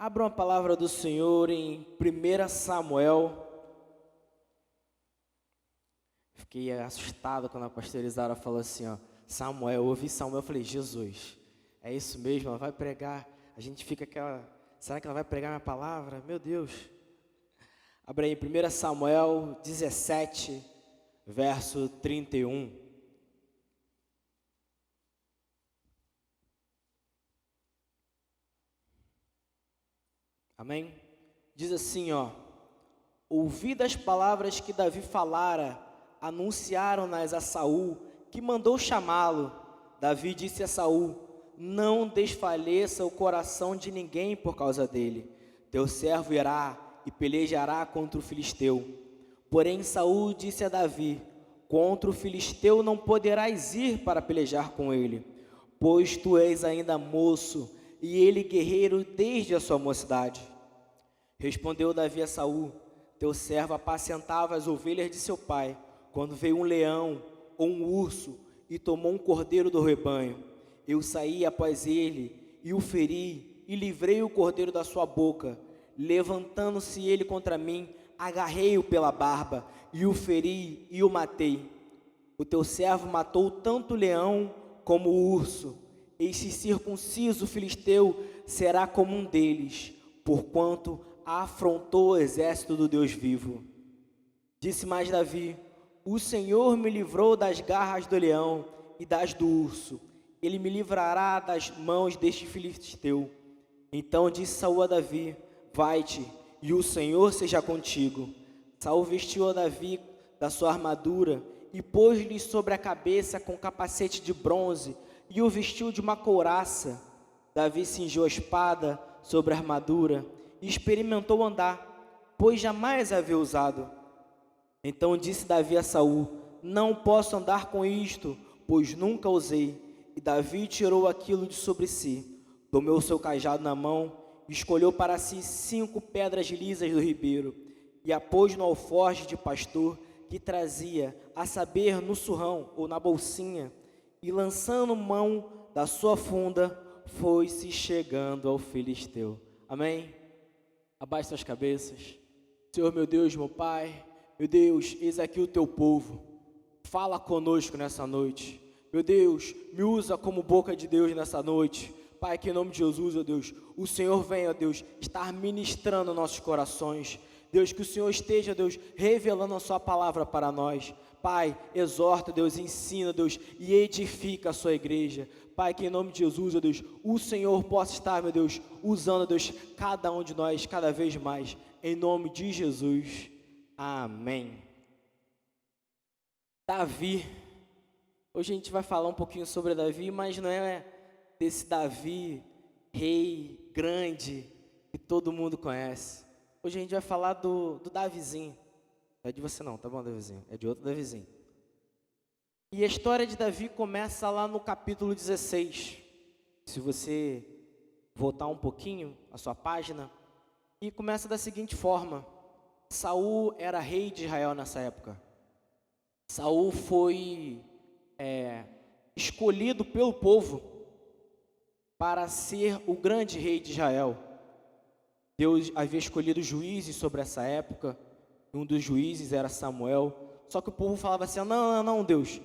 Abra uma palavra do Senhor em 1 Samuel. Fiquei assustado quando a pastora Isara falou assim, ó, Samuel. Eu ouvi Samuel, eu falei, Jesus, é isso mesmo, ela vai pregar. A gente fica aquela, será que ela vai pregar minha palavra? Meu Deus. Abra aí 1 Samuel 17, verso 31. Amém? Diz assim, ó: ouvidas as palavras que Davi falara, anunciaram-nas a Saul, que mandou chamá-lo. Davi disse a Saul: não desfaleça o coração de ninguém por causa dele. Teu servo irá e pelejará contra o filisteu. Porém Saul disse a Davi: contra o filisteu não poderás ir para pelejar com ele, pois tu és ainda moço, e ele guerreiro desde a sua mocidade. Respondeu Davi a Saul: teu servo apacentava as ovelhas de seu pai, quando veio um leão ou um urso e tomou um cordeiro do rebanho. Eu saí após ele e o feri e livrei o cordeiro da sua boca. Levantando-se ele contra mim, agarrei-o pela barba e o feri e o matei. O teu servo matou tanto o leão como o urso. Este circunciso filisteu será como um deles, porquanto afrontou o exército do Deus vivo. Disse mais Davi: o Senhor me livrou das garras do leão e das do urso. Ele me livrará das mãos deste filisteu. Então disse Saul a Davi: vai-te, e o Senhor seja contigo. Saul vestiu a Davi da sua armadura e pôs-lhe sobre a cabeça com capacete de bronze e o vestiu de uma couraça. Davi cingiu a espada sobre a armadura e experimentou andar, pois jamais a havia usado. Então disse Davi a Saul: não posso andar com isto, pois nunca usei. E Davi tirou aquilo de sobre si, tomou o seu cajado na mão, escolheu para si 5 pedras lisas do ribeiro, e a pôs no alforje de pastor que trazia, a saber, no surrão ou na bolsinha, e lançando mão da sua funda, foi-se chegando ao filisteu. Amém? Abaixe suas cabeças. Senhor meu Deus, meu Pai, meu Deus, eis aqui o teu povo. Fala conosco nessa noite. Meu Deus, me usa como boca de Deus nessa noite. Pai, que em nome de Jesus, ó Deus, o Senhor venha, ó Deus, estar ministrando nossos corações. Deus, que o Senhor esteja, Deus, revelando a sua palavra para nós. Pai, exorta, Deus, ensina, Deus, e edifica a sua igreja. Pai, que em nome de Jesus, ó Deus, o Senhor possa estar, meu Deus, usando, Deus, cada um de nós, cada vez mais. Em nome de Jesus. Amém. Davi. Hoje a gente vai falar um pouquinho sobre Davi, mas não é desse Davi, rei, grande, que todo mundo conhece. Hoje a gente vai falar do Davizinho. Não é de você não, tá bom, Davizinho? É de outro Davizinho. E a história de Davi começa lá no capítulo 16. Se você voltar um pouquinho a sua página, e começa da seguinte forma: Saul era rei de Israel nessa época. Saul foi escolhido pelo povo para ser o grande rei de Israel. Deus havia escolhido juízes sobre essa época. Um dos juízes era Samuel. Só que o povo falava assim: não, Deus,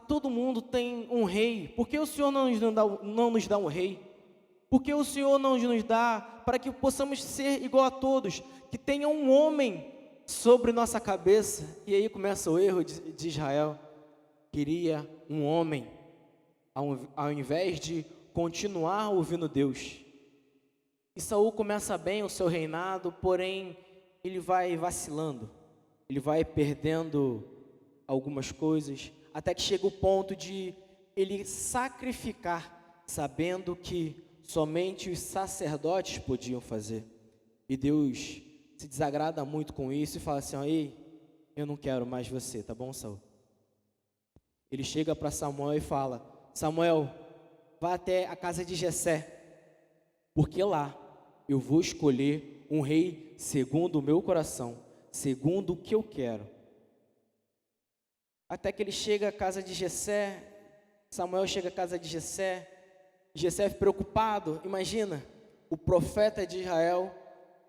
todo mundo tem um rei. Por que o Senhor não nos dá um rei? Por que o Senhor não nos dá para que possamos ser igual a todos, que tenha um homem sobre nossa cabeça? E aí começa o erro de Israel. Queria um homem, ao invés de continuar ouvindo Deus. E Saul começa bem o seu reinado, porém ele vai vacilando, ele vai perdendo algumas coisas, até que chega o ponto de ele sacrificar, sabendo que somente os sacerdotes podiam fazer. E Deus se desagrada muito com isso e fala assim: ei, eu não quero mais você, tá bom, Saul? Ele chega para Samuel e fala: Samuel, vá até a casa de Jessé, porque lá eu vou escolher um rei segundo o meu coração, segundo o que eu quero. Até que ele chega à casa de Jessé. Samuel chega à casa de Jessé. Jessé preocupado, imagina, o profeta de Israel,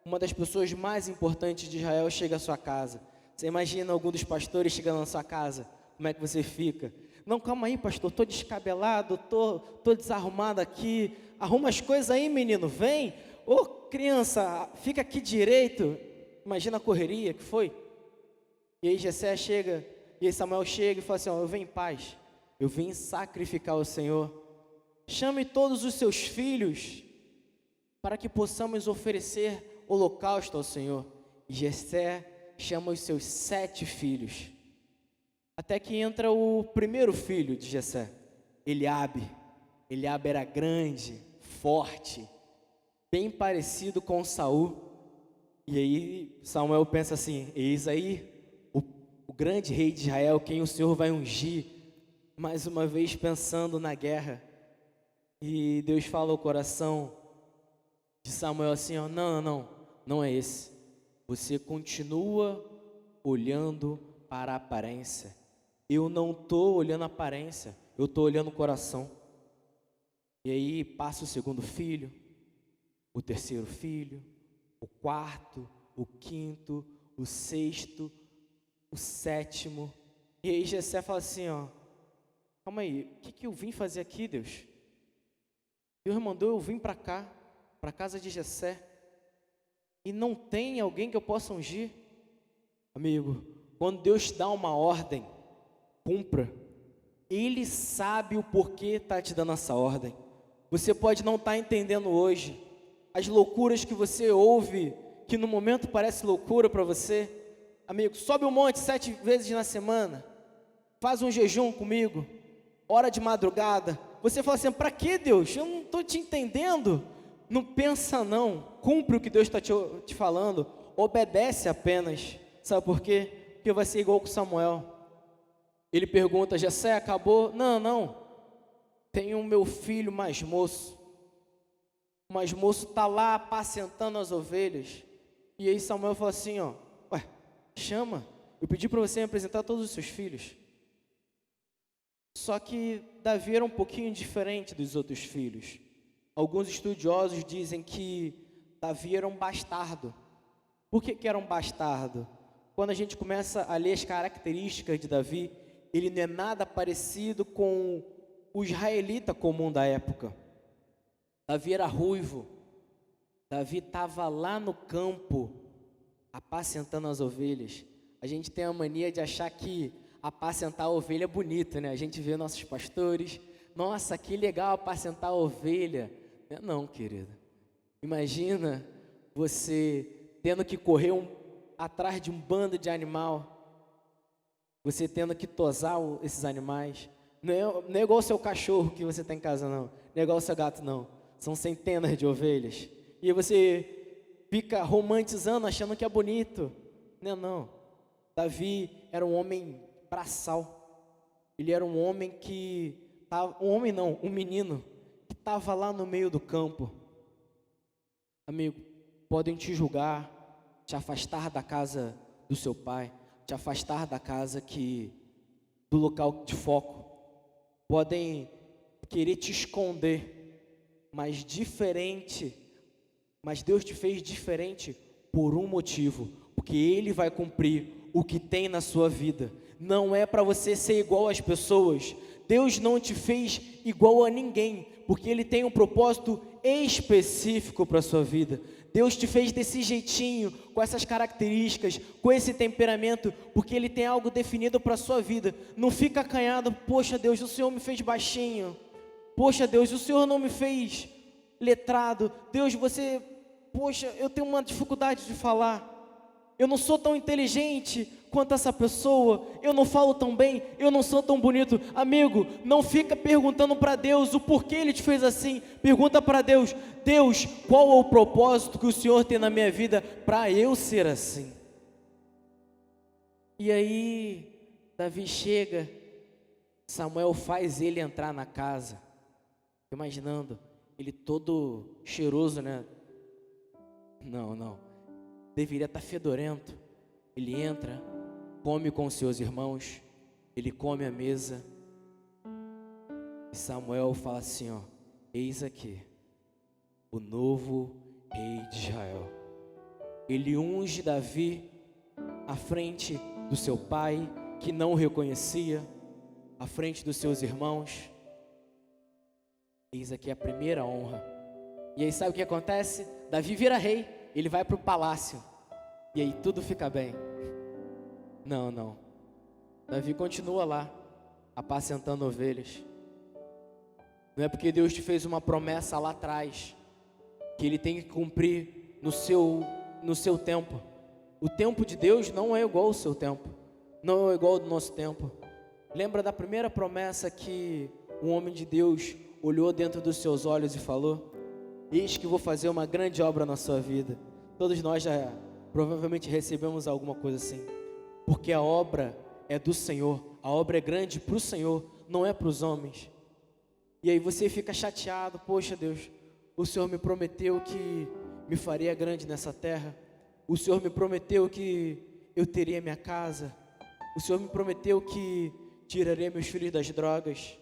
uma das pessoas mais importantes de Israel, chega à sua casa. Você imagina algum dos pastores chegando na sua casa? Como é que você fica? Não, calma aí, pastor, estou descabelado, tô desarrumado aqui. Arruma as coisas aí, menino, vem. Ô, criança, fica aqui direito. Imagina a correria que foi. E aí Jessé chega, e aí Samuel chega e fala assim, ó, eu venho em paz, eu vim sacrificar o Senhor. Chame todos os seus filhos, para que possamos oferecer holocausto ao Senhor. E Jessé chama os seus 7 filhos. Até que entra o primeiro filho de Jessé, Eliabe. Eliabe era grande, forte, bem parecido com Saul. E aí Samuel pensa assim, eis aí o grande rei de Israel, quem o Senhor vai ungir. Mais uma vez pensando na guerra. E Deus fala ao coração de Samuel assim, ó, não é esse. Você continua olhando para a aparência. Eu não estou olhando a aparência, eu estou olhando o coração. E aí passa o segundo filho, o terceiro filho, o quarto, o quinto, o sexto, o sétimo. E aí Jessé fala assim, ó, calma aí, o que eu vim fazer aqui, Deus? Deus mandou eu vim para cá, para a casa de Jessé, e não tem alguém que eu possa ungir? Amigo, quando Deus dá uma ordem, cumpra. Ele sabe o porquê está te dando essa ordem. Você pode não estar entendendo hoje as loucuras que você ouve, que no momento parece loucura para você. Amigo, sobe um monte 7 vezes na semana, faz um jejum comigo, hora de madrugada. Você fala assim, para que, Deus? Eu não estou te entendendo. Não pensa não, cumpre o que Deus está te falando, obedece apenas. Sabe por quê? Porque vai ser igual com Samuel. Ele pergunta, Jessé, acabou? Não, tem o meu filho mais moço. O mais moço está lá apacentando as ovelhas. E aí Samuel fala assim, ó, ué, chama, eu pedi para você me apresentar todos os seus filhos. Só que Davi era um pouquinho diferente dos outros filhos. Alguns estudiosos dizem que Davi era um bastardo. Por que era um bastardo? Quando a gente começa a ler as características de Davi, ele não é nada parecido com o israelita comum da época. Davi era ruivo. Davi estava lá no campo, apacentando as ovelhas. A gente tem a mania de achar que apacentar a ovelha é bonito, né? A gente vê nossos pastores, nossa, que legal apacentar a ovelha. Não, querida. Imagina você tendo que correr atrás de um bando de animal, você tendo que tosar esses animais. Não é igual o seu cachorro que você tem em casa, não. Não é igual o seu gato, não. São centenas de ovelhas. E você fica romantizando, achando que é bonito. Não. Davi era um homem braçal. Ele era um homem que... um menino que estava lá no meio do campo. Amigo, podem te julgar, te afastar da casa do seu pai, te afastar da casa do local de foco. Podem querer te esconder, mas Deus te fez diferente por um motivo, porque Ele vai cumprir o que tem na sua vida. Não é para você ser igual às pessoas. Deus não te fez igual a ninguém, porque Ele tem um propósito específico para a sua vida. Deus te fez desse jeitinho, com essas características, com esse temperamento, porque Ele tem algo definido para a sua vida. Não fica acanhado, poxa Deus, o Senhor me fez baixinho. Poxa Deus, o Senhor não me fez letrado. Deus, poxa, eu tenho uma dificuldade de falar. Eu não sou tão inteligente quanto essa pessoa, eu não falo tão bem, eu não sou tão bonito. Amigo, não fica perguntando para Deus o porquê Ele te fez assim. Pergunta para Deus, Deus, qual é o propósito que o Senhor tem na minha vida para eu ser assim? E aí, Davi chega, Samuel faz ele entrar na casa, imaginando, ele todo cheiroso, né? Não. Deveria estar fedorento. Ele entra, come com seus irmãos, ele come à mesa. E Samuel fala assim, ó, eis aqui o novo rei de Israel. Ele unge Davi à frente do seu pai, que não o reconhecia, à frente dos seus irmãos. Eis aqui a primeira honra. E aí sabe o que acontece? Davi vira rei, ele vai para o palácio. E aí tudo fica bem. Não. Davi continua lá, apacentando ovelhas. Não é porque Deus te fez uma promessa lá atrás que Ele tem que cumprir no seu tempo. O tempo de Deus não é igual ao seu tempo, não é igual ao do nosso tempo. Lembra da primeira promessa que um homem de Deus olhou dentro dos seus olhos e falou: eis que vou fazer uma grande obra na sua vida. Todos nós já provavelmente recebemos alguma coisa assim, porque a obra é do Senhor, a obra é grande para o Senhor, não é para os homens. E aí você fica chateado: poxa Deus, o Senhor me prometeu que me faria grande nessa terra, o Senhor me prometeu que eu teria minha casa, o Senhor me prometeu que tiraria meus filhos das drogas,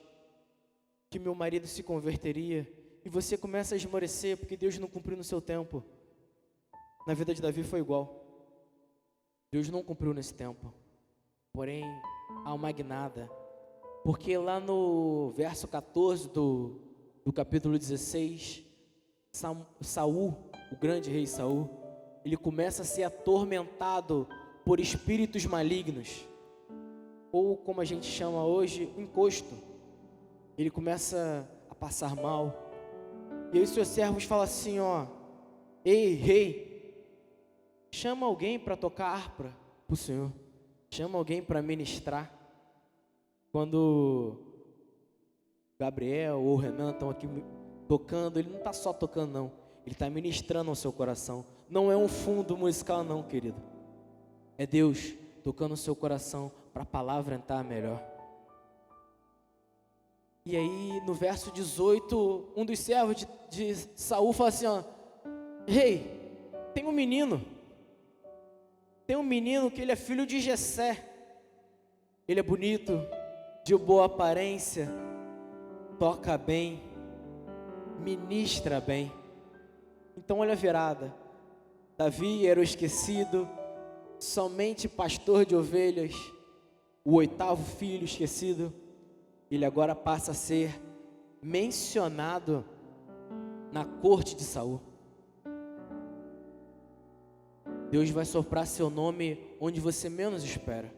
que meu marido se converteria, e você começa a esmorecer porque Deus não cumpriu no seu tempo. Na vida de Davi foi igual, Deus não cumpriu nesse tempo, porém há uma guinada, porque lá no verso 14 do capítulo 16, Saul, o grande rei Saul, ele começa a ser atormentado por espíritos malignos, ou como a gente chama hoje, encosto. Ele começa a passar mal, e aí seus servos falam assim: ó, ei rei, chama alguém para tocar harpa para o Senhor, chama alguém para ministrar. Quando Gabriel ou Renan estão aqui tocando, ele não está só tocando não, ele está ministrando ao seu coração. Não é um fundo musical não, querido, é Deus tocando o seu coração para a palavra entrar melhor. E aí no verso 18, um dos servos de Saul fala assim: ó, rei, tem um menino que ele é filho de Jessé, ele é bonito, de boa aparência, toca bem, ministra bem. Então olha a virada, Davi era o esquecido, somente pastor de ovelhas, o 8º filho esquecido, ele agora passa a ser mencionado na corte de Saul. Deus vai soprar seu nome onde você menos espera.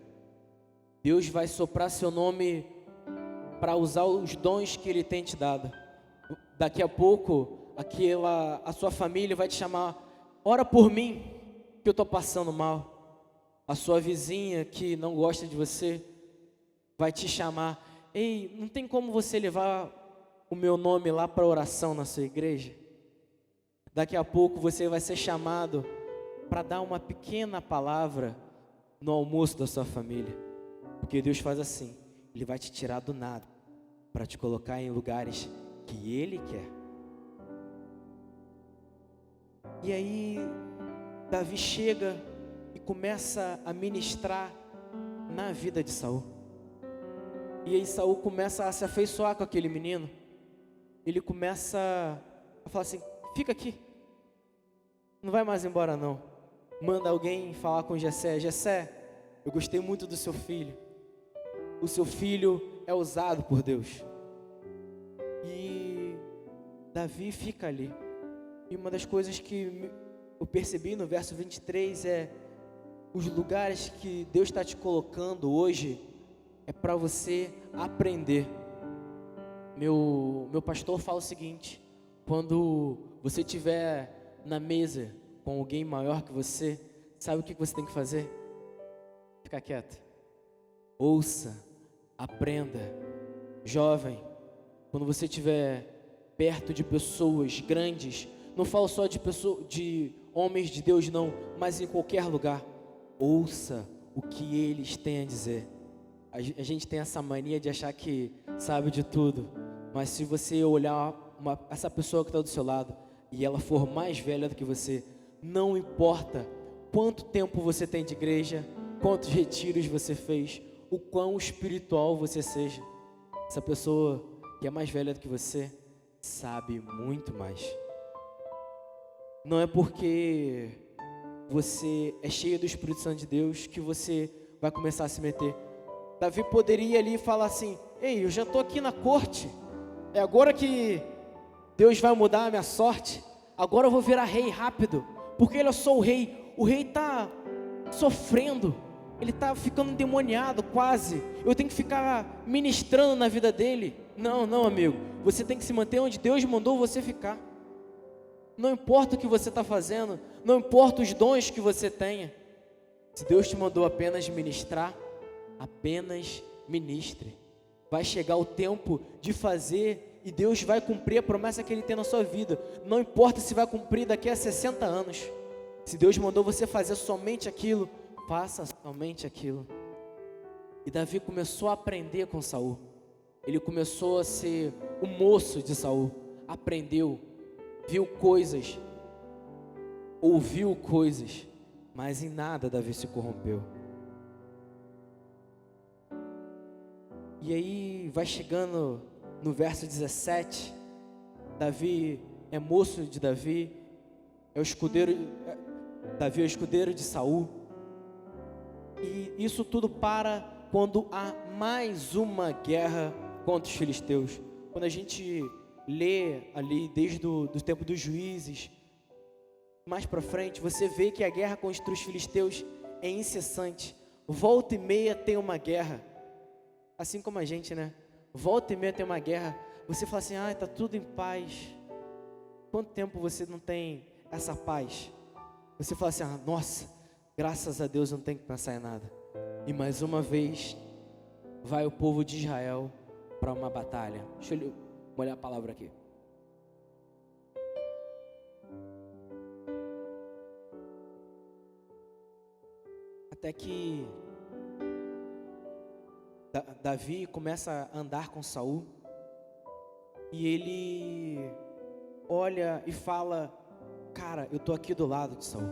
Deus vai soprar seu nome para usar os dons que Ele tem te dado. Daqui a pouco, a sua família vai te chamar: ora por mim, que eu estou passando mal. A sua vizinha que não gosta de você vai te chamar: ei, não tem como você levar o meu nome lá para oração na sua igreja? Daqui a pouco você vai ser chamado para dar uma pequena palavra no almoço da sua família. Porque Deus faz assim, Ele vai te tirar do nada para te colocar em lugares que Ele quer. E aí Davi chega e começa a ministrar na vida de Saul. E aí Saul começa a se afeiçoar com aquele menino. Ele começa a falar assim: fica aqui, não vai mais embora não. Manda alguém falar com Jessé: Jessé, eu gostei muito do seu filho. O seu filho é usado por Deus. E Davi fica ali. E uma das coisas que eu percebi no verso 23 é: os lugares que Deus está te colocando hoje é para você aprender. Meu pastor fala o seguinte: quando você estiver na mesa com alguém maior que você, sabe o que você tem que fazer? Ficar quieto. Ouça, aprenda. Jovem, quando você estiver perto de pessoas grandes, não falo só de homens de Deus não, mas em qualquer lugar, ouça o que eles têm a dizer. A gente tem essa mania de achar que sabe de tudo, mas se você olhar essa pessoa que está do seu lado e ela for mais velha do que você, não importa quanto tempo você tem de igreja, quantos retiros você fez, o quão espiritual você seja, essa pessoa que é mais velha do que você sabe muito mais. não é porque você é cheio do Espírito Santo de Deus que você vai começar a se meter. Davi poderia ali falar assim: ei, eu já estou aqui na corte, é agora que Deus vai mudar a minha sorte, agora eu vou virar rei rápido, porque eu sou o rei está sofrendo, ele está ficando endemoniado quase, eu tenho que ficar ministrando na vida dele. Não, não, amigo, você tem que se manter onde Deus mandou você ficar. Não importa o que você está fazendo, não importa os dons que você tenha, se Deus te mandou apenas ministrar, apenas ministre. Vai chegar o tempo de fazer e Deus vai cumprir a promessa que Ele tem na sua vida. Não importa se vai cumprir daqui a 60 anos. Se Deus mandou você fazer somente aquilo, faça somente aquilo. E Davi começou a aprender com Saul. Ele começou a ser o moço de Saul. Aprendeu, viu coisas, ouviu coisas, mas em nada Davi se corrompeu. E aí vai chegando no verso 17, Davi é moço de Davi, é o escudeiro, Davi é o escudeiro de Saul. E isso tudo para quando há mais uma guerra contra os filisteus. Quando a gente lê ali desde o tempo dos juízes, mais para frente, você vê que a guerra contra os filisteus é incessante. Volta e meia tem uma guerra. Assim como a gente, né? Volta e meia tem uma guerra. Você fala assim: ah, está tudo em paz. Quanto tempo você não tem essa paz? Você fala assim: ah, nossa, graças a Deus eu não tenho que pensar em nada. E mais uma vez vai o povo de Israel para uma batalha. Deixa eu olhar a palavra aqui. Até que Davi começa a andar com Saul e ele olha e fala: cara, eu tô aqui do lado de Saul.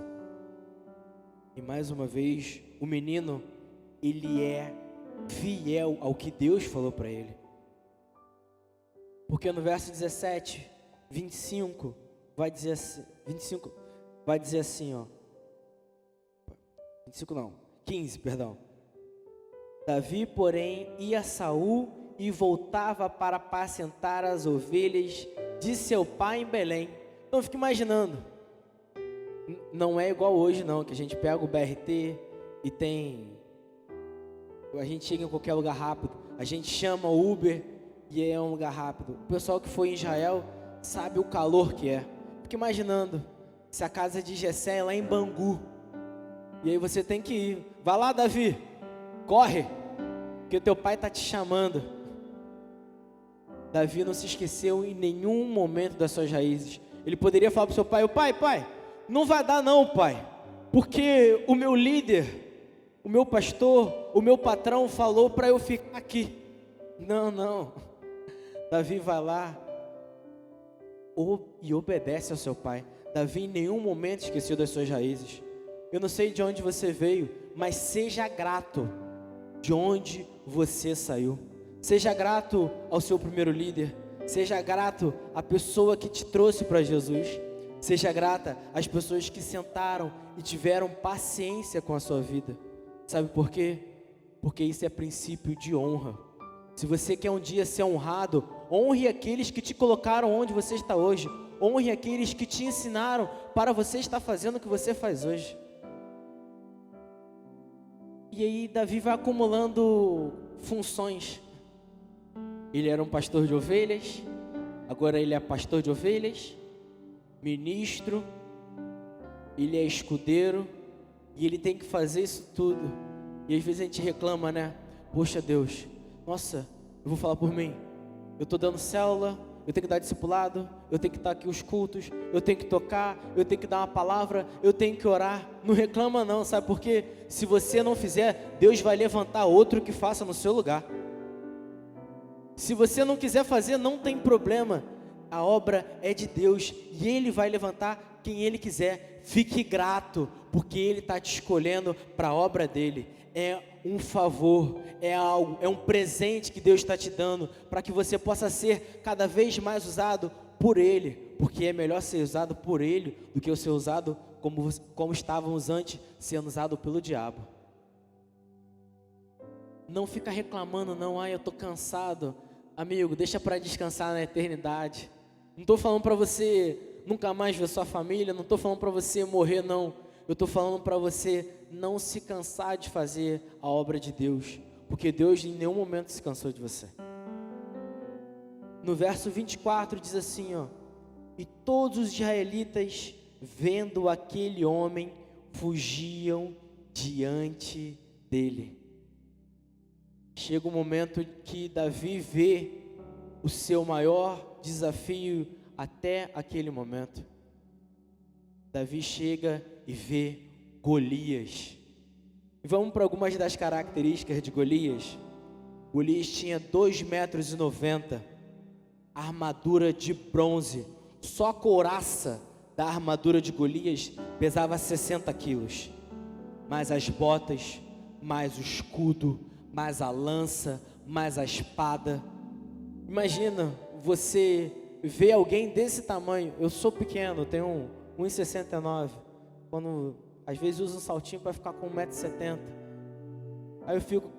E mais uma vez o menino, ele é fiel ao que Deus falou para ele. Porque no verso 17, 25 vai dizer assim, 25 vai dizer assim, ó. 25 não, 15, perdão. Davi, porém, ia a Saul e voltava para apacentar as ovelhas de seu pai em Belém. Então eu fico imaginando, não é igual hoje não, que a gente pega o BRT e a gente chega em qualquer lugar rápido, a gente chama o Uber e é um lugar rápido. O pessoal que foi em Israel sabe o calor que é. Fico imaginando, se a casa de Jessé é lá em Bangu, e aí você tem que ir. Vai lá, Davi, corre, porque teu pai está te chamando. Davi não se esqueceu em nenhum momento das suas raízes. Ele poderia falar para o seu pai: pai, não vai dar não, pai, porque o meu líder, o meu pastor, o meu patrão falou para eu ficar aqui. Não, Davi vai lá e obedece ao seu pai. Davi em nenhum momento esqueceu das suas raízes. Eu não sei de onde você veio, mas seja grato de onde você saiu. Seja grato ao seu primeiro líder. Seja grato à pessoa que te trouxe para Jesus. Seja grata às pessoas que sentaram e tiveram paciência com a sua vida. Sabe por quê? Porque isso é princípio de honra. Se você quer um dia ser honrado, honre aqueles que te colocaram onde você está hoje. Honre aqueles que te ensinaram para você estar fazendo o que você faz hoje. E aí Davi vai acumulando funções. Ele era um pastor de ovelhas, agora ele é pastor de ovelhas, ministro, ele é escudeiro, e ele tem que fazer isso tudo. E às vezes a gente reclama, né? Poxa Deus, nossa, eu vou falar por mim, eu estou dando célula, eu tenho que dar discipulado, eu tenho que estar aqui os cultos, eu tenho que tocar, eu tenho que dar uma palavra, eu tenho que orar. Não reclama não, sabe por quê? Se você não fizer, Deus vai levantar outro que faça no seu lugar. Se você não quiser fazer, não tem problema. A obra é de Deus e Ele vai levantar quem Ele quiser. Fique grato, porque Ele está te escolhendo para a obra dEle. é um favor, é algo, é um presente que Deus está te dando para que você possa ser cada vez mais usado por Ele, porque é melhor ser usado por Ele do que ser usado como estávamos antes, sendo usado pelo diabo. Não fica reclamando não, eu estou cansado. Amigo, deixa para descansar na eternidade. Não estou falando para você nunca mais ver sua família, não estou falando para você morrer não. Eu estou falando para você não se cansar de fazer a obra de Deus, porque Deus em nenhum momento se cansou de você. No verso 24 diz assim, e todos os israelitas, vendo aquele homem, fugiam diante dele. Chega um momento que Davi vê o seu maior desafio até aquele momento. Davi chega e vê Golias. E vamos para algumas das características de Golias. Golias tinha 2,90 metros, armadura de bronze. Só a couraça da armadura de Golias pesava 60 quilos. Mais as botas, mais o escudo, mais a lança, mais a espada. Imagina você ver alguém desse tamanho. Eu sou pequeno, eu tenho 1,69. Quando às vezes uso um saltinho para ficar com 1,70 m. Aí eu fico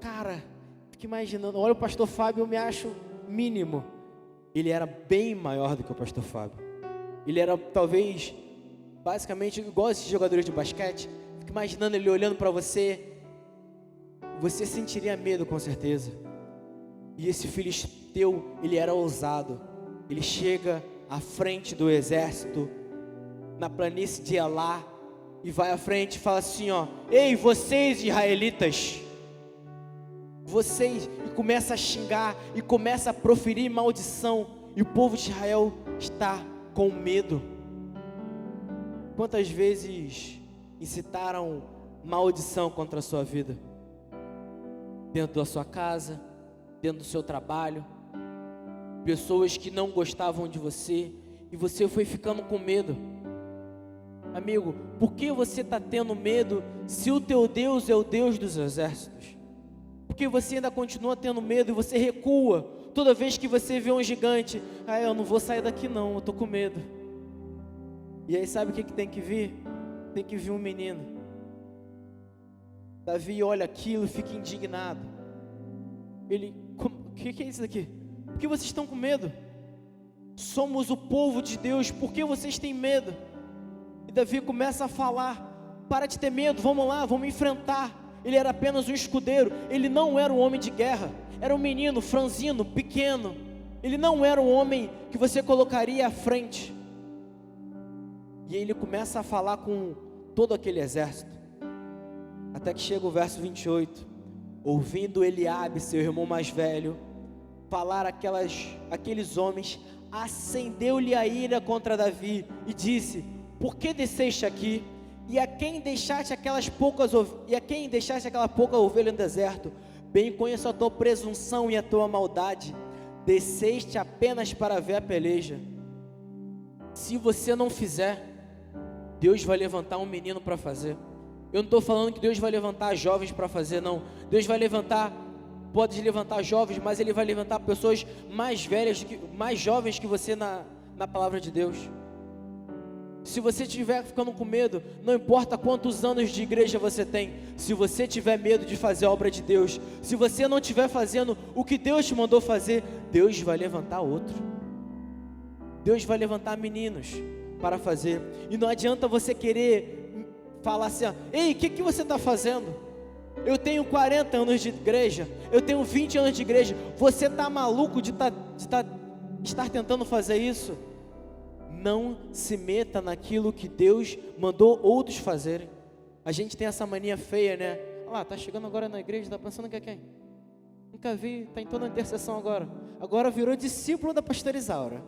imaginando. Olha o pastor Fábio, eu me acho mínimo. Ele era bem maior do que o pastor Fábio. Ele era talvez, basicamente, igual esses jogadores de basquete. Fico imaginando ele olhando para você. Você sentiria medo com certeza. E esse filisteu, ele era ousado. Ele chega à frente do exército, na planície de Elá, e vai à frente e fala assim, ei, vocês israelitas, vocês, e começa a xingar, e começa a proferir maldição, e o povo de Israel está com medo. Quantas vezes incitaram maldição contra a sua vida? Dentro da sua casa, dentro do seu trabalho, pessoas que não gostavam de você, e você foi ficando com medo. Amigo, por que você está tendo medo se o teu Deus é o Deus dos exércitos? Porque você ainda continua tendo medo e você recua toda vez que você vê um gigante. Eu não vou sair daqui não, eu estou com medo. E aí sabe o que tem que vir? Tem que vir um menino. Davi olha aquilo e fica indignado. O que é isso aqui? Por que vocês estão com medo? Somos o povo de Deus, por que vocês têm medo? E Davi começa a falar, para de ter medo, vamos lá, vamos enfrentar. Ele era apenas um escudeiro, ele não era um homem de guerra, era um menino franzino, pequeno. Ele não era um homem que você colocaria à frente. E ele começa a falar com todo aquele exército, até que chega o verso 28, ouvindo Eliabe, seu irmão mais velho, falar aqueles homens, acendeu-lhe a ira contra Davi, e disse, por que desceste aqui? E a quem deixaste aquela pouca ovelha no deserto? Bem conheço a tua presunção e a tua maldade, desceste apenas para ver a peleja. Se você não fizer, Deus vai levantar um menino para fazer. Eu não estou falando que Deus vai levantar jovens para fazer, não. Deus vai pode levantar jovens, mas Ele vai levantar pessoas mais velhas, mais jovens que você na palavra de Deus. Se você estiver ficando com medo, não importa quantos anos de igreja você tem, se você tiver medo de fazer a obra de Deus, se você não estiver fazendo o que Deus te mandou fazer, Deus vai levantar outro. Deus vai levantar meninos para fazer. E não adianta você querer falar assim, ei, o que você está fazendo? Eu tenho 40 anos de igreja, eu tenho 20 anos de igreja, você está maluco de estar tentando fazer isso? Não se meta naquilo que Deus mandou outros fazerem. A gente tem essa mania feia, né? Olha lá, tá chegando agora na igreja, tá pensando que é quem? Nunca vi, tá em toda a intercessão agora. Agora virou discípulo da pastora Isaura.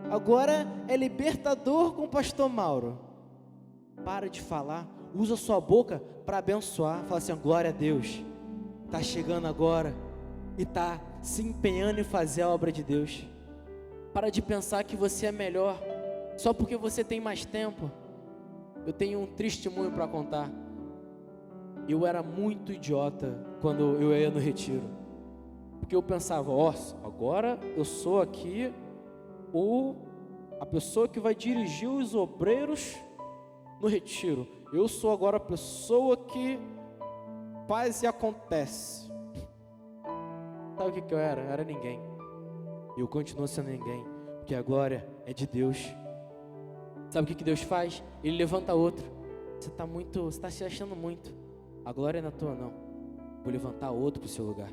Agora é libertador com o pastor Mauro. Para de falar, usa sua boca para abençoar. Fala assim, glória a Deus. Tá chegando agora e tá se empenhando em fazer a obra de Deus. Para de pensar que você é melhor só porque você tem mais tempo. Eu tenho um testemunho para contar. eu era muito idiota quando eu ia no retiro, porque eu pensava, agora eu sou aqui a pessoa que vai dirigir os obreiros no retiro, eu sou agora a pessoa que faz e acontece. Sabe o que eu era? Eu era ninguém, e eu continuo sendo ninguém, porque a glória é de Deus. Sabe o que Deus faz? Ele levanta outro. Você está se achando muito. A glória não é tua, não. Vou levantar outro para o seu lugar.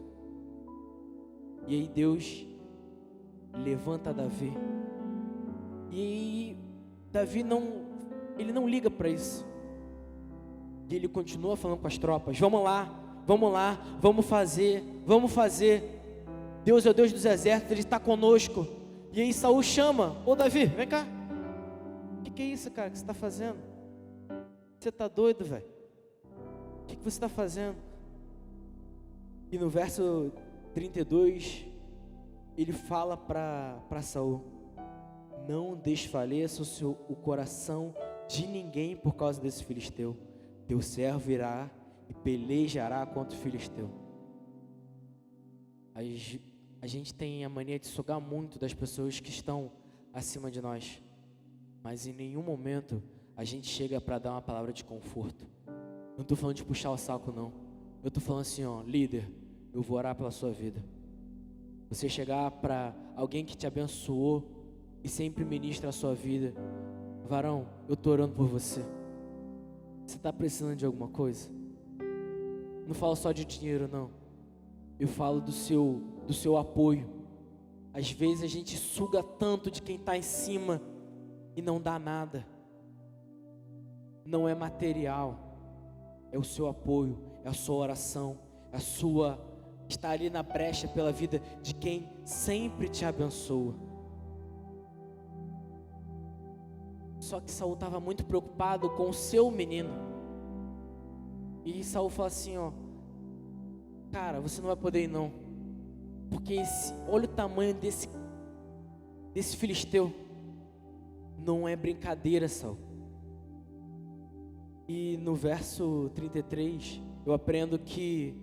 E aí Deus levanta Davi. E aí Davi ele não liga para isso. E ele continua falando com as tropas: vamos lá, vamos fazer. Deus é o Deus dos exércitos, Ele está conosco. E aí Saul chama: ô Davi, vem cá. O que é isso, cara, que você está fazendo? Você está doido, velho? O que você está fazendo? E no verso 32, ele fala para Saul: não desfaleça o coração de ninguém por causa desse filisteu. Teu servo irá e pelejará contra o filisteu. A gente tem a mania de sugar muito das pessoas que estão acima de nós, mas em nenhum momento a gente chega para dar uma palavra de conforto. Não estou falando de puxar o saco, não. Eu estou falando assim, líder, eu vou orar pela sua vida. Você chegar para alguém que te abençoou e sempre ministra a sua vida: varão, eu estou orando por você. Você está precisando de alguma coisa? Não falo só de dinheiro, não. Eu falo do seu apoio. Às vezes a gente suga tanto de quem está em cima e não dá nada. Não é material, é o seu apoio, é a sua oração, é estar ali na brecha pela vida de quem sempre te abençoa. Só que Saul estava muito preocupado com o seu menino. E Saul fala assim: cara, você não vai poder ir não, porque olha o tamanho desse filisteu. Não é brincadeira, Saul. E no verso 33, eu aprendo que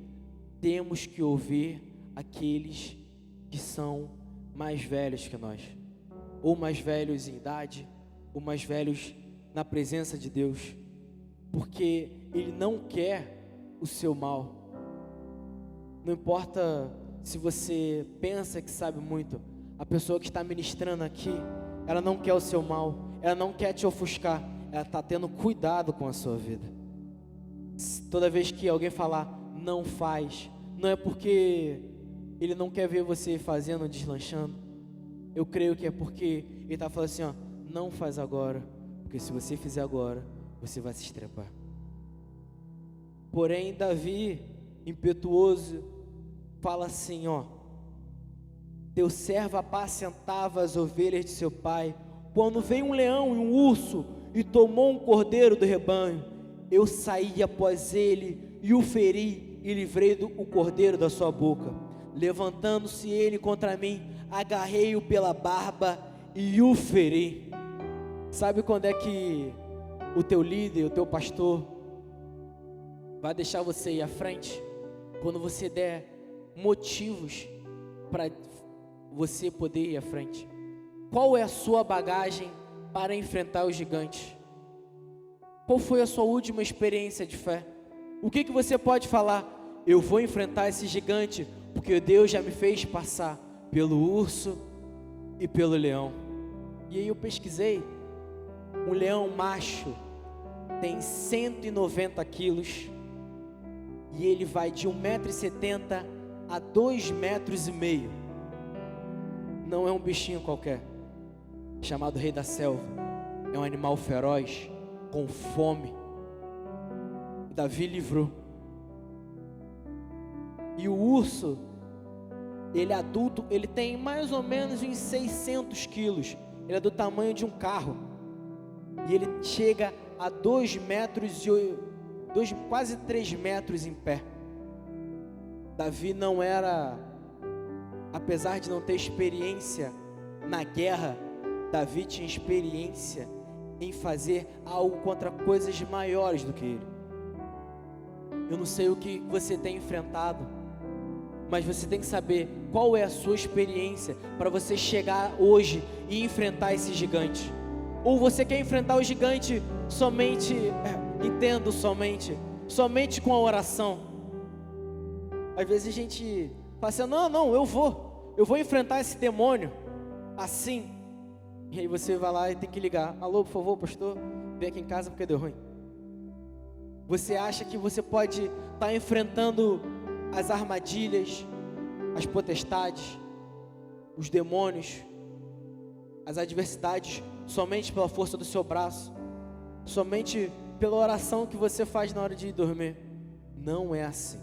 temos que ouvir aqueles que são mais velhos que nós, ou mais velhos em idade, ou mais velhos na presença de Deus, porque Ele não quer o seu mal. Não importa se você pensa que sabe muito, a pessoa que está ministrando aqui, ela não quer o seu mal, ela não quer te ofuscar, ela está tendo cuidado com a sua vida. Toda vez que alguém falar não faz, não é porque ele não quer ver você fazendo, deslanchando. Eu creio que é porque ele está falando assim: não faz agora, porque se você fizer agora, você vai se estrepar. Porém Davi, impetuoso, fala assim: teu servo apacentava as ovelhas de seu pai, quando veio um leão e um urso e tomou um cordeiro do rebanho, eu saí após ele e o feri e livrei o cordeiro da sua boca. Levantando-se ele contra mim, agarrei-o pela barba e o feri. Sabe quando é que o teu líder, o teu pastor vai deixar você ir à frente? Quando você der motivos para você poder ir à frente. Qual é a sua bagagem para enfrentar os gigantes? Qual foi a sua última experiência de fé? O que você pode falar? Eu vou enfrentar esse gigante porque Deus já me fez passar pelo urso e pelo leão. E aí eu pesquisei, um leão macho tem 190 quilos e ele vai de 1,70 m a 2,5 m. Não é um bichinho qualquer, chamado rei da selva. É um animal feroz, com fome. Davi livrou. E o urso, ele é adulto, ele tem mais ou menos uns 600 quilos. Ele é do tamanho de um carro. E ele chega a 2 metros quase 3 metros em pé. Davi não era, apesar de não ter experiência na guerra, Davi tinha experiência em fazer algo contra coisas maiores do que ele. Eu não sei o que você tem enfrentado, mas você tem que saber qual é a sua experiência para você chegar hoje e enfrentar esse gigante. Ou você quer enfrentar o gigante somente, somente com a oração. Às vezes a gente fala assim, não, eu vou enfrentar esse demônio assim. E aí você vai lá e tem que ligar, alô, por favor, pastor, vem aqui em casa porque deu ruim. Você acha que você pode estar enfrentando as armadilhas, as potestades, os demônios, as adversidades somente pela força do seu braço, somente pela oração que você faz na hora de ir dormir? Não é assim.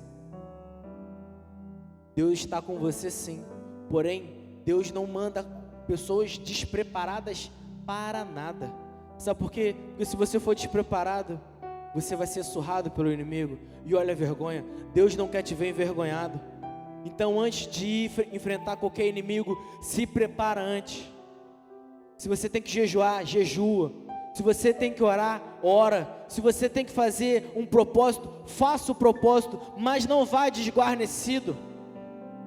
Deus está com você sim, porém Deus não manda pessoas despreparadas para nada. Sabe por quê? Porque se você for despreparado, você vai ser surrado pelo inimigo. E olha a vergonha, Deus não quer te ver envergonhado. Então antes de ir enfrentar qualquer inimigo, se prepara antes. Se você tem que jejuar, jejua. Se você tem que orar, ora. Se você tem que fazer um propósito, faça o propósito, mas não vá desguarnecido,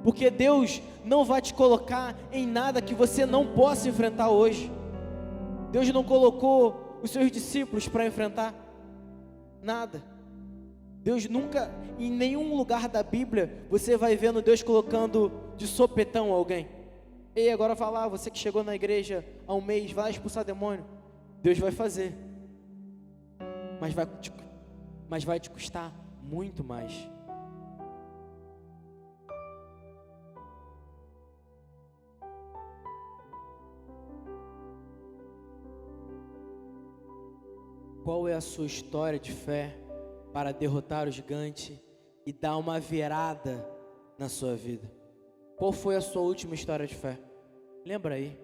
porque Deus não vai te colocar em nada que você não possa enfrentar hoje. Deus não colocou os seus discípulos para enfrentar nada. Deus nunca, em nenhum lugar da Bíblia, você vai vendo Deus colocando de sopetão alguém. Ei, agora vai lá, você que chegou na igreja há um mês, vai expulsar demônio. Deus vai fazer, mas vai te custar muito mais. Qual é a sua história de fé para derrotar o gigante e dar uma virada na sua vida? Qual foi a sua última história de fé? Lembra aí?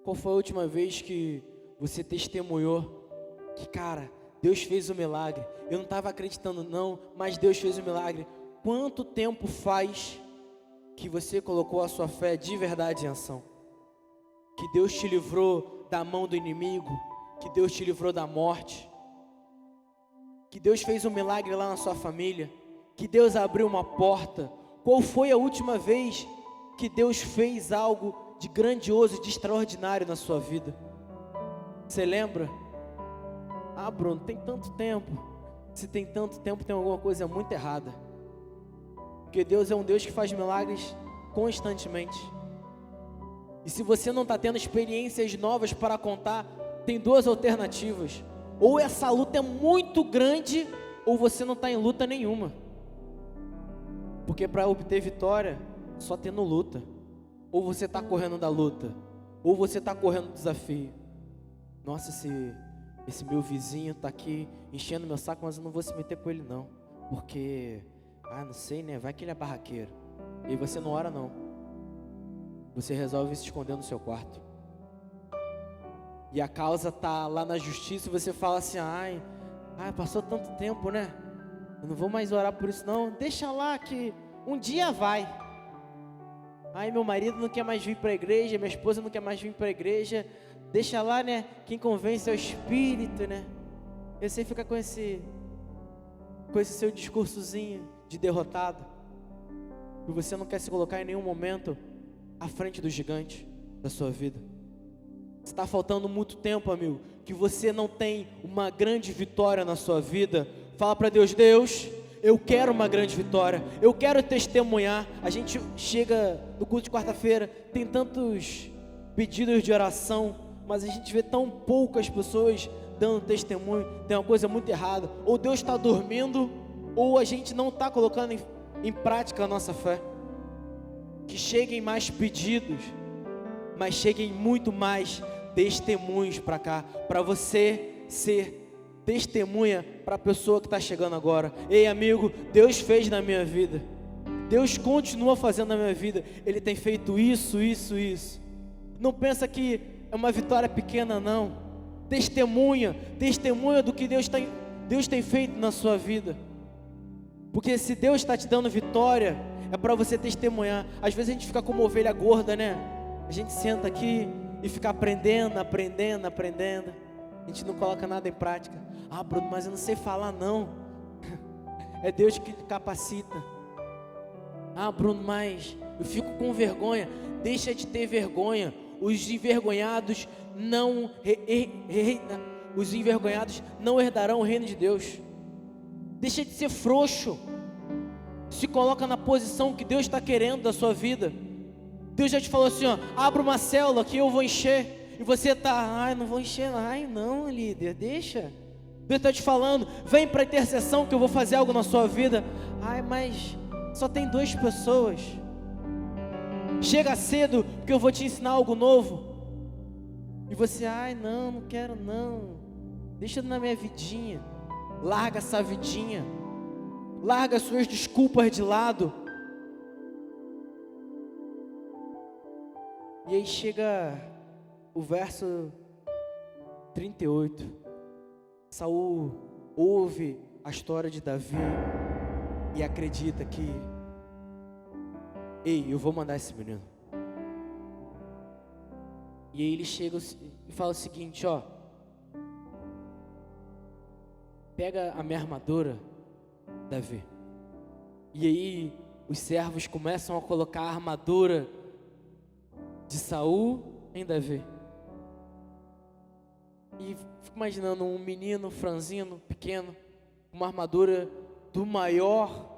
Qual foi a última vez que você testemunhou que, cara, Deus fez o milagre? Eu não estava acreditando não, mas Deus fez o milagre. Quanto tempo faz que você colocou a sua fé de verdade em ação? Que Deus te livrou da mão do inimigo, que Deus te livrou da morte, que Deus fez um milagre lá na sua família, que Deus abriu uma porta. Qual foi a última vez que Deus fez algo de grandioso, de extraordinário na sua vida? Você lembra? Ah, Bruno, tem tanto tempo. Se tem tanto tempo, tem alguma coisa muito errada, porque Deus é um Deus que faz milagres constantemente. E se você não está tendo experiências novas para contar, tem duas alternativas: ou essa luta é muito grande, ou você não está em luta nenhuma. Porque para obter vitória, só tendo luta. Ou você está correndo da luta, ou você está correndo do desafio. Nossa, esse meu vizinho está aqui enchendo meu saco, mas eu não vou se meter com ele não, porque, não sei, né, vai que ele é barraqueiro. E você não ora não, você resolve se esconder no seu quarto. E a causa está lá na justiça e você fala assim, passou tanto tempo, né? Eu não vou mais orar por isso não, deixa lá que um dia vai. Meu marido não quer mais vir para a igreja, minha esposa não quer mais vir para a igreja, deixa lá, né? Quem convence é o Espírito, né? E você fica com esse seu discursozinho de derrotado, e você não quer se colocar em nenhum momento à frente do gigante da sua vida. Está faltando muito tempo, amigo, que você não tem uma grande vitória na sua vida. Fala para Deus, Deus, eu quero uma grande vitória, eu quero testemunhar. A gente chega no culto de quarta-feira, tem tantos pedidos de oração, mas a gente vê tão poucas pessoas dando testemunho. Tem uma coisa muito errada, ou Deus está dormindo, ou a gente não está colocando em prática a nossa fé. Que cheguem mais pedidos, mas cheguem muito mais testemunhos para cá, para você ser testemunha para a pessoa que está chegando agora. Ei, amigo, Deus fez na minha vida, Deus continua fazendo na minha vida, Ele tem feito isso. Não pensa que é uma vitória pequena não. Testemunha do que Deus tem feito na sua vida, porque se Deus está te dando vitória, é para você testemunhar. Às vezes a gente fica como ovelha gorda, né? A gente senta aqui e fica aprendendo. A gente não coloca nada em prática. Bruno, mas eu não sei falar não. é Deus que capacita. Ah, Bruno, mas eu fico com vergonha. Deixa de ter vergonha. Os envergonhados não herdarão o reino de Deus. Deixa de ser frouxo. Se coloca na posição que Deus está querendo da sua vida. Deus já te falou assim, ó, abra uma célula que eu vou encher. E você está, ai, não vou encher, ai, não, líder, deixa. Deus está te falando, vem para a intercessão que eu vou fazer algo na sua vida. Ai, mas só tem 2 pessoas. Chega cedo, porque eu vou te ensinar algo novo. E você, ai, não quero não. Deixa na minha vidinha. Larga essa vidinha. Larga as suas desculpas de lado. E aí chega o verso 38. Saul ouve a história de Davi e acredita que, ei, eu vou mandar esse menino. E aí ele chega e fala o seguinte, ó, pega a minha armadura, Davi. E aí os servos começam a colocar a armadura de Saul em Davi. E fico imaginando um menino franzino, pequeno, uma armadura do maior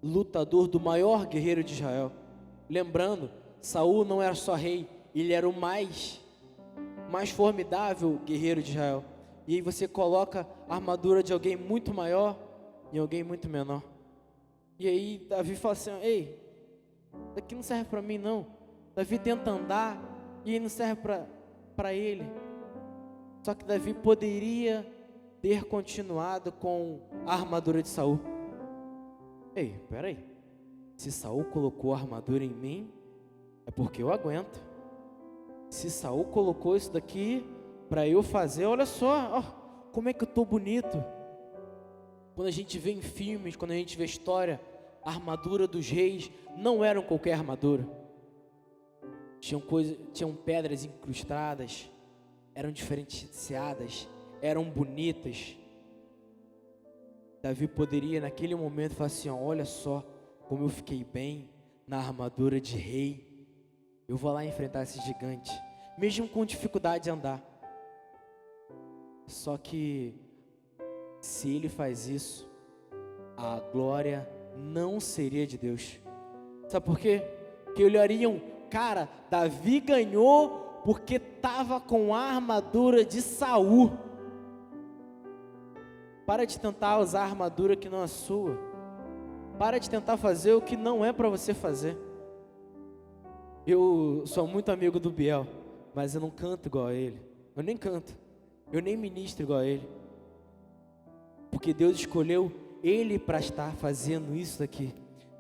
lutador, do maior guerreiro de Israel. Lembrando, Saul não era só rei, ele era o mais formidável guerreiro de Israel. E aí você coloca a armadura de alguém muito maior em alguém muito menor. E aí Davi fala assim, ei, isso aqui não serve para mim não. Davi tenta andar e não serve para ele. Só que Davi poderia ter continuado com a armadura de Saul. Ei, peraí, se Saul colocou a armadura em mim, é porque eu aguento. Se Saul colocou isso daqui para eu fazer, olha só, ó, como é que eu estou bonito. Quando a gente vê em filmes, quando a gente vê história, a armadura dos reis não eram qualquer armadura. Tinham pedras incrustadas, eram diferenciadas, eram bonitas. Davi poderia naquele momento falar assim, ó, olha só como eu fiquei bem na armadura de rei. Eu vou lá enfrentar esse gigante, mesmo com dificuldade de andar. Só que se ele faz isso, a glória não seria de Deus. Sabe por quê? Porque olhariam, cara, Davi ganhou porque estava com a armadura de Saul. Para de tentar usar a armadura que não é sua. Para de tentar fazer o que não é para você fazer. Eu sou muito amigo do Biel, mas eu não canto igual a ele. Eu nem canto. Eu nem ministro igual a ele. Porque Deus escolheu ele para estar fazendo isso aqui.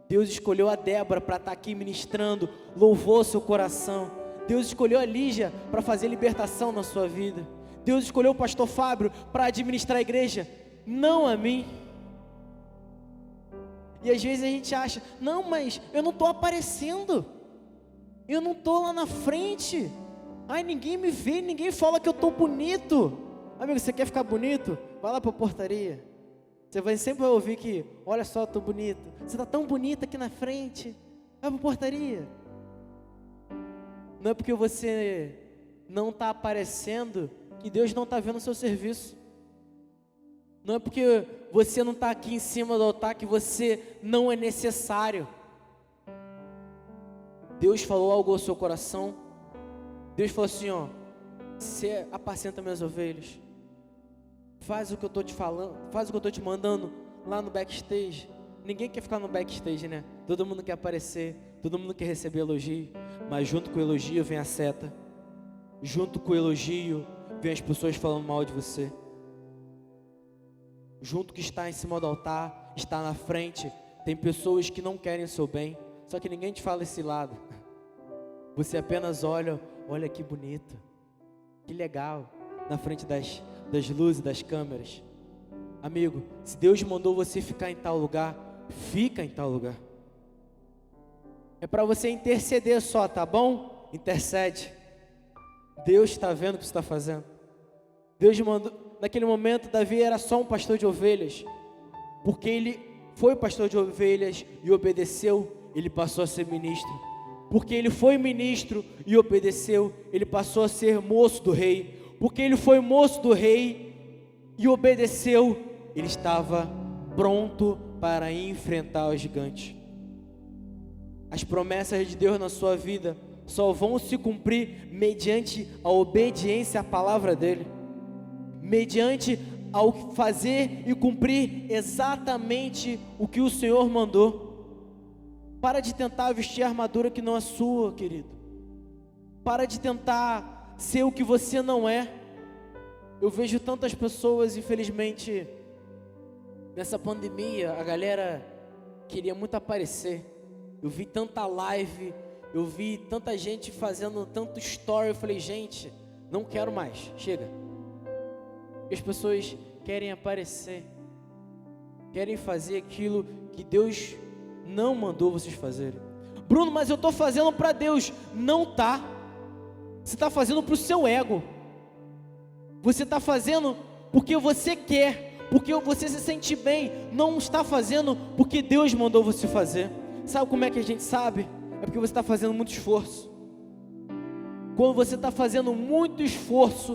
Deus escolheu a Débora para estar aqui ministrando, louvou seu coração. Deus escolheu a Lígia para fazer libertação na sua vida. Deus escolheu o pastor Fábio para administrar a igreja, não a mim. E às vezes a gente acha, não, mas eu não estou aparecendo. Eu não estou lá na frente. Ai, ninguém me vê, ninguém fala que eu estou bonito. Amigo, você quer ficar bonito? Vai lá para a portaria. Você sempre vai ouvir que, olha só, estou bonito. Você está tão bonita aqui na frente. Vai para a portaria. Não é porque você não está aparecendo que Deus não está vendo o seu serviço. Não é porque você não está aqui em cima do altar que você não é necessário. Deus falou algo ao seu coração. Deus falou assim, ó, você apacenta minhas ovelhas. Faz o que eu estou te falando, faz o que eu estou te mandando lá no backstage. Ninguém quer ficar no backstage, né? Todo mundo quer aparecer, todo mundo quer receber elogio. Mas junto com o elogio vem a seta. Junto com o elogio vem as pessoas falando mal de você. Junto que está em cima do altar, está na frente, tem pessoas que não querem o seu bem. Só que ninguém te fala esse lado. Você apenas olha que bonito, que legal, na frente das luzes, das câmeras. Amigo, se Deus mandou você ficar em tal lugar, fica em tal lugar. É para você interceder só, tá bom? Intercede. Deus está vendo o que você está fazendo. Deus mandou. Naquele momento, Davi era só um pastor de ovelhas. porque ele foi pastor de ovelhas e obedeceu, ele passou a ser ministro. Porque ele foi ministro e obedeceu, ele passou a ser moço do rei. Porque ele foi moço do rei e obedeceu, ele estava pronto para enfrentar o gigante. As promessas de Deus na sua vida só vão se cumprir mediante a obediência à palavra dele, mediante ao fazer e cumprir exatamente o que o Senhor mandou. Para de tentar vestir a armadura que não é sua, querido. Para de tentar ser o que você não é. Eu vejo tantas pessoas, infelizmente, nessa pandemia, a galera queria muito aparecer. Eu vi tanta live, eu vi tanta gente fazendo tanto story. Eu falei, gente, não quero mais, chega. As pessoas querem aparecer, querem fazer aquilo que Deus não mandou vocês fazerem. Bruno, mas eu estou fazendo para Deus. Não tá. Você está fazendo para o seu ego. Você está fazendo porque você quer, porque você se sente bem. Não está fazendo porque Deus mandou você fazer. Sabe como é que a gente sabe? É porque você está fazendo muito esforço. Quando você está fazendo muito esforço,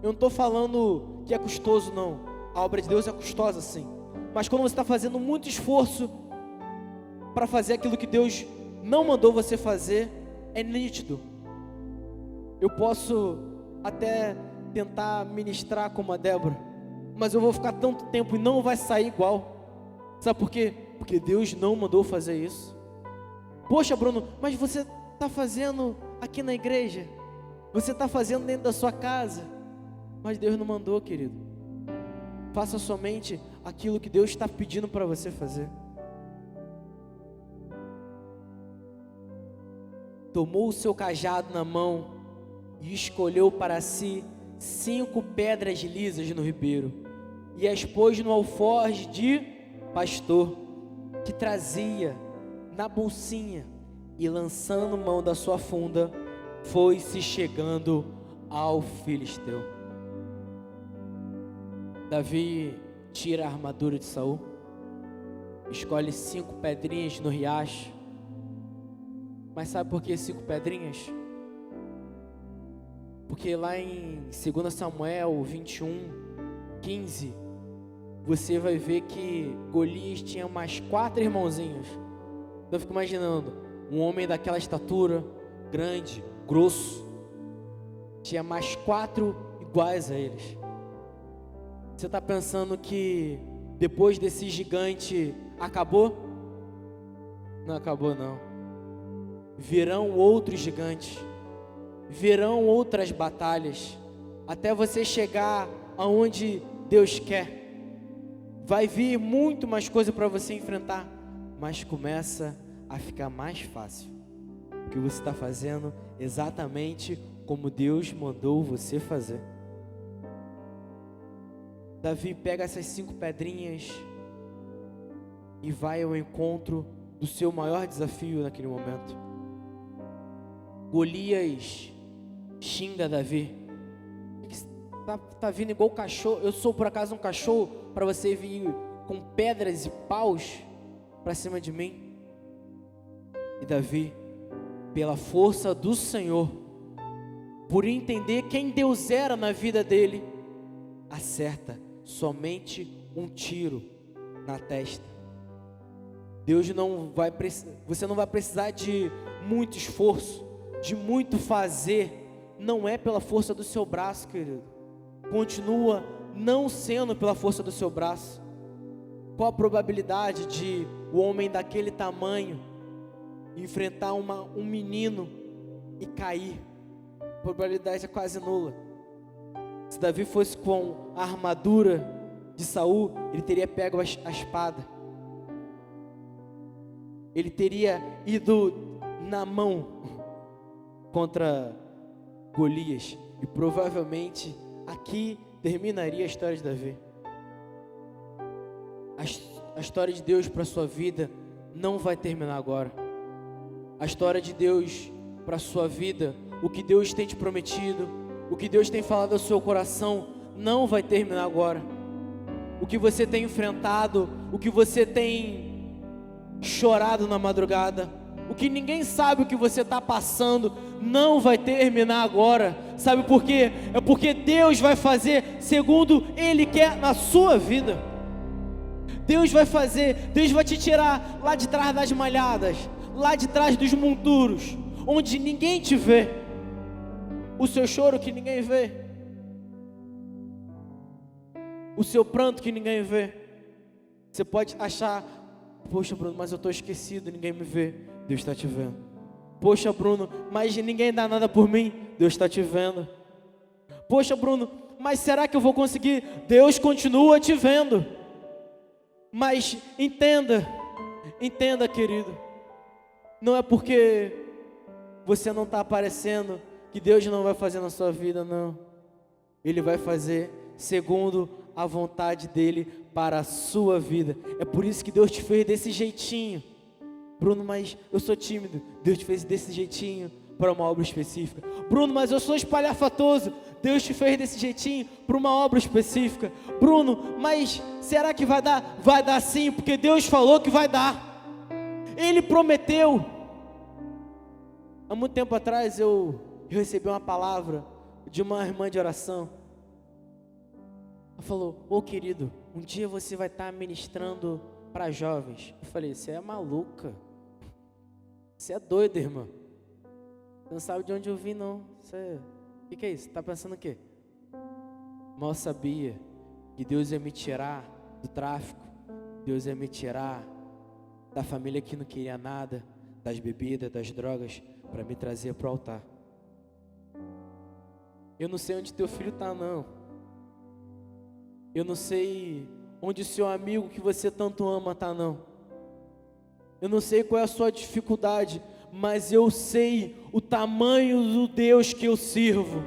eu não estou falando que é custoso, não. A obra de Deus é custosa, sim. Mas quando você está fazendo muito esforço para fazer aquilo que Deus não mandou você fazer, é nítido. Eu posso até tentar ministrar como a Débora, mas eu vou ficar tanto tempo e não vai sair igual. Sabe por quê? Porque Deus não mandou fazer isso. Poxa, Bruno, mas você está fazendo aqui na igreja, você está fazendo dentro da sua casa, mas Deus não mandou, querido. Faça somente aquilo que Deus está pedindo para você fazer. Tomou o seu cajado na mão e escolheu para si 5 pedras lisas no ribeiro, e as pôs no alforje de pastor, que trazia na bolsinha, e lançando mão da sua funda, foi se chegando ao filisteu. Davi tira a armadura de Saul, escolhe 5 pedrinhas no riacho. Mas sabe por que 5 pedrinhas? Porque lá em 2 Samuel 21:15, você vai ver que Golias tinha mais 4 irmãozinhos. Então eu fico imaginando, um homem daquela estatura, grande, grosso, tinha mais 4 iguais a eles. Você está pensando que depois desse gigante acabou? Não acabou, não. Virão outros gigantes, virão outras batalhas, até você chegar aonde Deus quer. Vai vir muito mais coisa para você enfrentar, mas começa a ficar mais fácil, porque você está fazendo exatamente como Deus mandou você fazer. Davi pega essas 5 pedrinhas e vai ao encontro do seu maior desafio naquele momento. Golias xinga Davi. Tá vindo igual cachorro. Eu sou por acaso um cachorro para você vir com pedras e paus para cima de mim? E Davi, pela força do Senhor, por entender quem Deus era na vida dele, acerta somente um tiro na testa. Você não vai precisar de muito esforço, de muito fazer. Não é pela força do seu braço, querido. Continua não sendo pela força do seu braço. Qual a probabilidade de o homem daquele tamanho enfrentar um menino e cair? A probabilidade é quase nula. Se Davi fosse com a armadura de Saul, ele teria pego a espada. Ele teria ido na mão contra Golias, e provavelmente aqui terminaria a história de Davi. A história de Deus para a sua vida não vai terminar agora. A história de Deus para a sua vida, o que Deus tem te prometido, o que Deus tem falado ao seu coração, não vai terminar agora. o que você tem enfrentado, o que você tem chorado na madrugada, o que ninguém sabe o que você está passando, não vai terminar agora. Sabe por quê? É porque Deus vai fazer segundo Ele quer na sua vida. Deus vai fazer, Deus vai te tirar lá de trás das malhadas, lá de trás dos monturos, onde ninguém te vê, o seu choro que ninguém vê, o seu pranto que ninguém vê. Você pode achar, poxa Bruno, mas eu estou esquecido, ninguém me vê. Deus está te vendo. Poxa Bruno, mas ninguém dá nada por mim. Deus está te vendo. Poxa Bruno, mas será que eu vou conseguir? Deus continua te vendo. Mas entenda querido, não é porque você não está aparecendo que Deus não vai fazer na sua vida, não. Ele vai fazer segundo a vontade dEle para a sua vida. É por isso que Deus te fez desse jeitinho. Bruno, mas eu sou tímido. Deus te fez desse jeitinho para uma obra específica. Bruno, mas eu sou espalhafatoso. Deus te fez desse jeitinho para uma obra específica. Bruno, mas será que vai dar? Vai dar sim, porque Deus falou que vai dar. Ele prometeu. Há muito tempo atrás eu recebi uma palavra de uma irmã de oração. Ela falou: ô querido, um dia você vai estar ministrando para jovens. Eu falei: você é maluca, você é doida, irmã, você não sabe de onde eu vim, não. O que é isso? Você está pensando o quê? Mal sabia que Deus ia me tirar do tráfico, Deus ia me tirar da família que não queria nada, das bebidas, das drogas, para me trazer para o altar. Eu não sei onde teu filho está, não. Eu não sei onde o seu amigo que você tanto ama está, não. Eu não sei qual é a sua dificuldade, mas eu sei o tamanho do Deus que eu sirvo.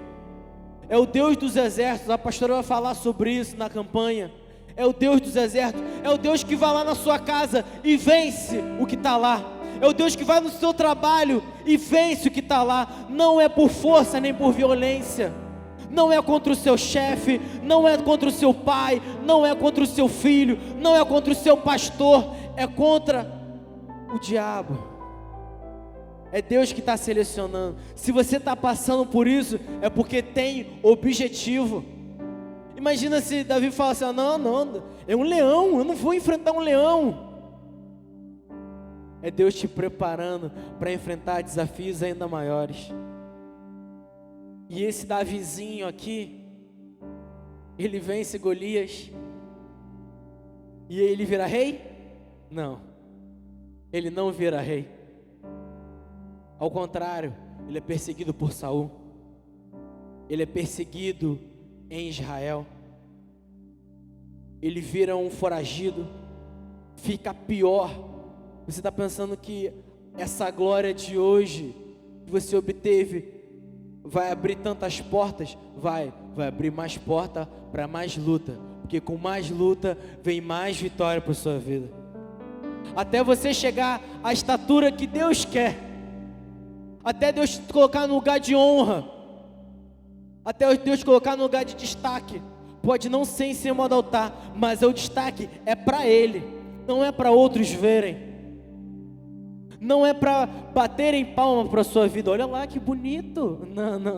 É o Deus dos exércitos. A pastora vai falar sobre isso na campanha. É o Deus dos exércitos. É o Deus que vai lá na sua casa e vence o que está lá. É o Deus que vai no seu trabalho e vence o que está lá. Não é por força nem por violência. Não é contra o seu chefe, não é contra o seu pai, não é contra o seu filho, não é contra o seu pastor, é contra o diabo. É Deus que está selecionando. Se você está passando por isso, é porque tem objetivo. Imagina se Davi fala assim: não, é um leão, eu não vou enfrentar um leão. É Deus te preparando para enfrentar desafios ainda maiores. E esse Davizinho aqui, ele vence Golias, e ele vira rei? Não, ele não vira rei. Ao contrário, ele é perseguido por Saul. Ele é perseguido em Israel. Ele vira um foragido, fica pior. Você está pensando que essa glória de hoje que você obteve vai abrir tantas portas? Vai abrir mais porta para mais luta, porque com mais luta vem mais vitória para a sua vida, até você chegar à estatura que Deus quer, até Deus te colocar no lugar de honra, até Deus te colocar no lugar de destaque. Pode não ser em cima do altar, mas o destaque é para Ele, não é para outros verem. Não é para baterem palma para a sua vida. Olha lá que bonito.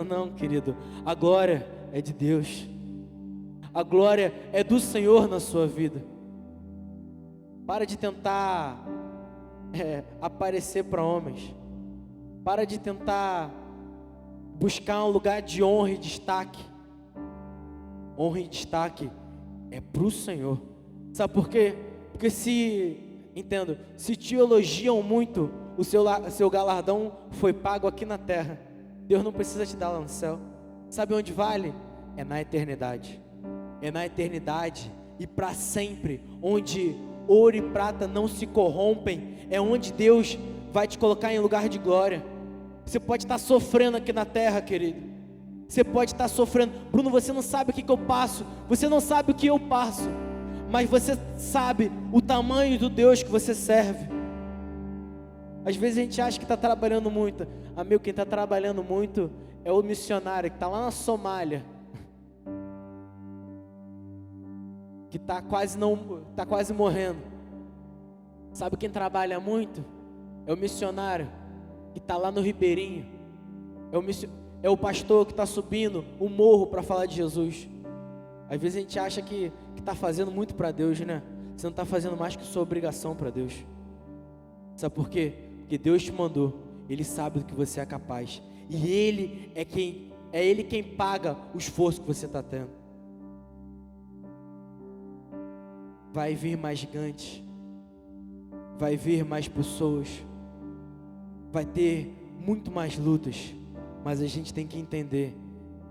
Não, querido. A glória é de Deus. A glória é do Senhor na sua vida. Para de tentar aparecer para homens. Para de tentar buscar um lugar de honra e destaque. Honra e destaque é para o Senhor. Sabe por quê? Porque se te elogiam muito, o seu galardão foi pago aqui na terra. Deus não precisa te dar lá no céu. Sabe onde vale? É na eternidade. É na eternidade e para sempre, onde ouro e prata não se corrompem. É onde Deus vai te colocar em lugar de glória. Você pode estar sofrendo aqui na terra, querido. Você pode estar sofrendo. Bruno, você não sabe o que eu passo. Você não sabe o que eu passo. Mas você sabe o tamanho do Deus que você serve. Às vezes a gente acha que está trabalhando muito. Amigo, quem está trabalhando muito é o missionário que está lá na Somália, que tá quase morrendo. Sabe quem trabalha muito? É o missionário que está lá no Ribeirinho. É o pastor que está subindo o morro para falar de Jesus. Às vezes a gente acha que está fazendo muito para Deus, né? Você não está fazendo mais que sua obrigação para Deus. Sabe por quê? Porque Deus te mandou. Ele sabe do que você é capaz. E Ele quem paga o esforço que você está tendo. Vai vir mais gigantes. Vai vir mais pessoas. Vai ter muito mais lutas. Mas a gente tem que entender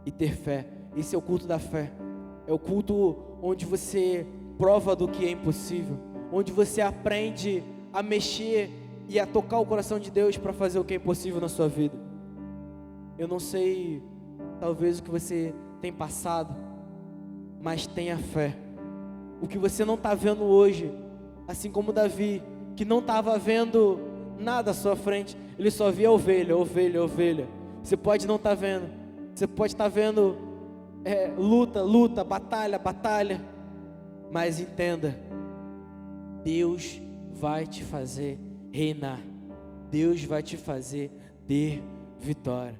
e ter fé. Esse é o culto da fé. É o culto onde você prova do que é impossível. Onde você aprende a mexer e a tocar o coração de Deus para fazer o que é impossível na sua vida. Eu não sei, talvez o que você tem passado, mas tenha fé. O que você não está vendo hoje, assim como Davi, que não estava vendo nada à sua frente, ele só via ovelha, ovelha, ovelha. Você pode não estar vendo, você pode estar vendo luta, batalha, mas entenda, Deus vai te fazer reinar, Deus vai te fazer ter vitória.